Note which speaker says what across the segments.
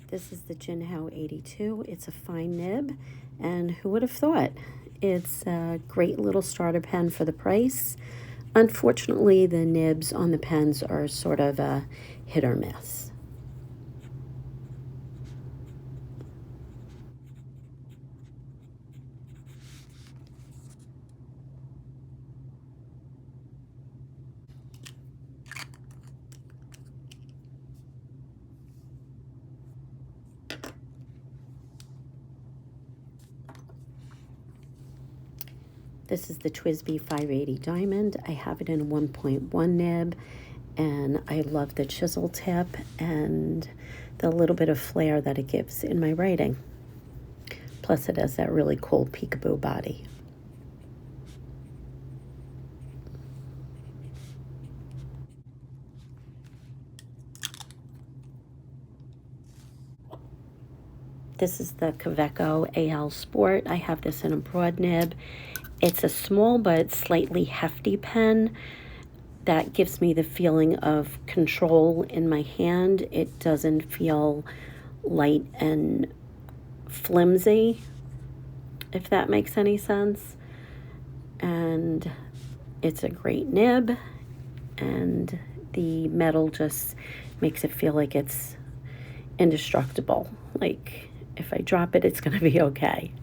Speaker 1: This is the Jinhao 82. It's a fine nib, and who would have thought? It's a great little starter pen for the price. Unfortunately, the nibs on the pens are sort of a hit or miss. This is the TWSBI 580 Diamond. I have it in a 1.1 nib, and I love the chisel tip and the little bit of flair that it gives in my writing. Plus it has that really cool peekaboo body. This is the Kaweco AL Sport. I have this in a broad nib. It's a small but slightly hefty pen that gives me the feeling of control in my hand. It doesn't feel light and flimsy, if that makes any sense. And it's a great nib, and the metal just makes it feel like it's indestructible. Like, if I drop it, it's going to be okay.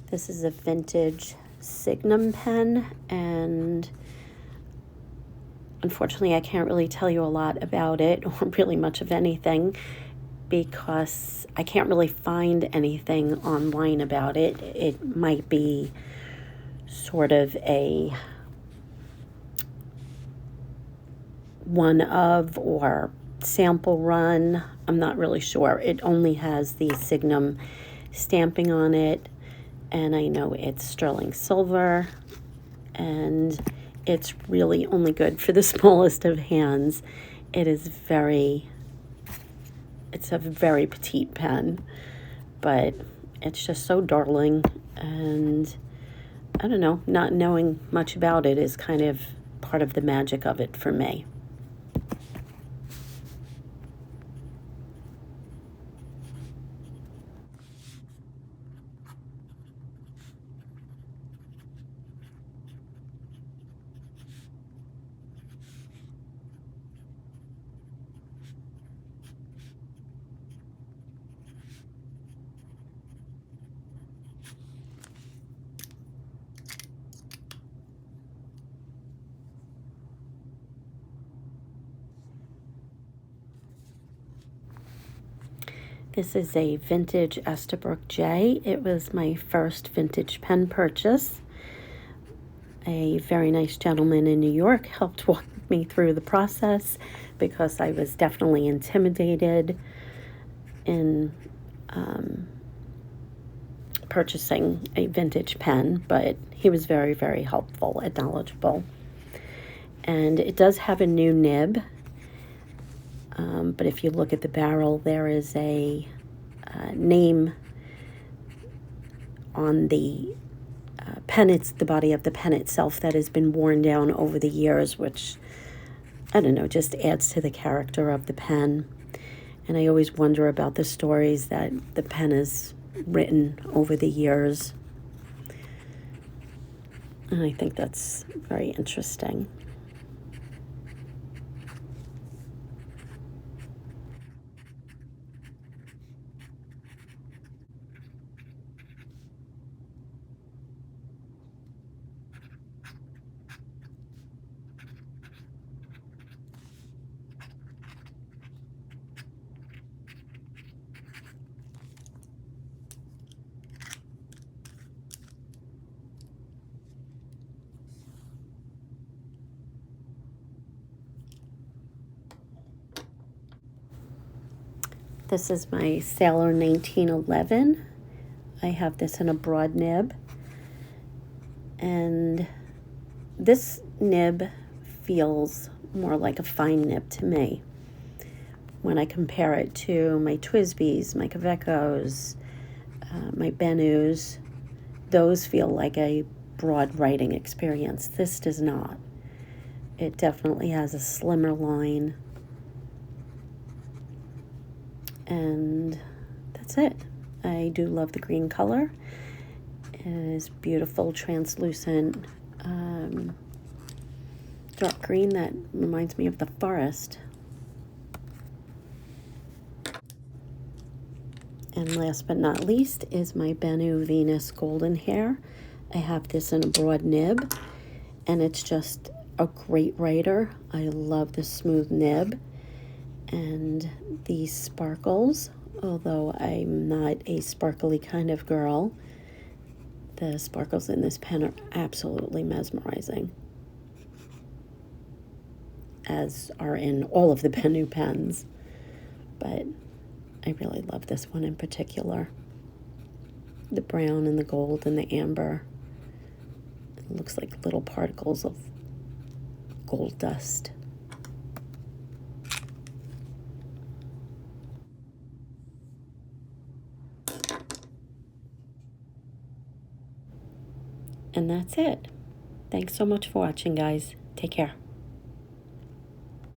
Speaker 1: This is a vintage Signum pen, and unfortunately I can't really tell you a lot about it, or really much of anything, because I can't really find anything online about it. It might be sort of a one of or sample run. I'm not really sure. It only has the Signum stamping on it, and I know it's sterling silver, and it's really only good for the smallest of hands. It's a very petite pen, but it's just so darling, and I don't know, not knowing much about it is kind of part of the magic of it for me. This is a vintage Estabrook J. It was my first vintage pen purchase. A very nice gentleman in New York helped walk me through the process, because I was definitely intimidated in purchasing a vintage pen, but he was very, very helpful and knowledgeable. And it does have a new nib, but if you look at the barrel, there is a name on the pen. It's the body of the pen itself that has been worn down over the years, which, I don't know, just adds to the character of the pen. And I always wonder about the stories that the pen has written over the years. And I think that's very interesting. This is my Sailor 1911. I have this in a broad nib, And this nib feels more like a fine nib to me when I compare it to my Twisbys, my Kavekos, my Benus. Those feel like a broad writing experience. This does not. It definitely has a slimmer line. And that's it. I do love the green color. It is beautiful, translucent, dark green that reminds me of the forest. And last but not least is my Benu Venus Golden Hair. I have this in a broad nib, and it's just a great writer. I love the smooth nib and these sparkles, although I'm not a sparkly kind of girl. The sparkles in this pen are absolutely mesmerizing, as are in all of the Benu pens, but I really love this one in particular. The brown and the gold and the amber. It looks like little particles of gold dust. And that's it. Thanks so much for watching, guys. Take care.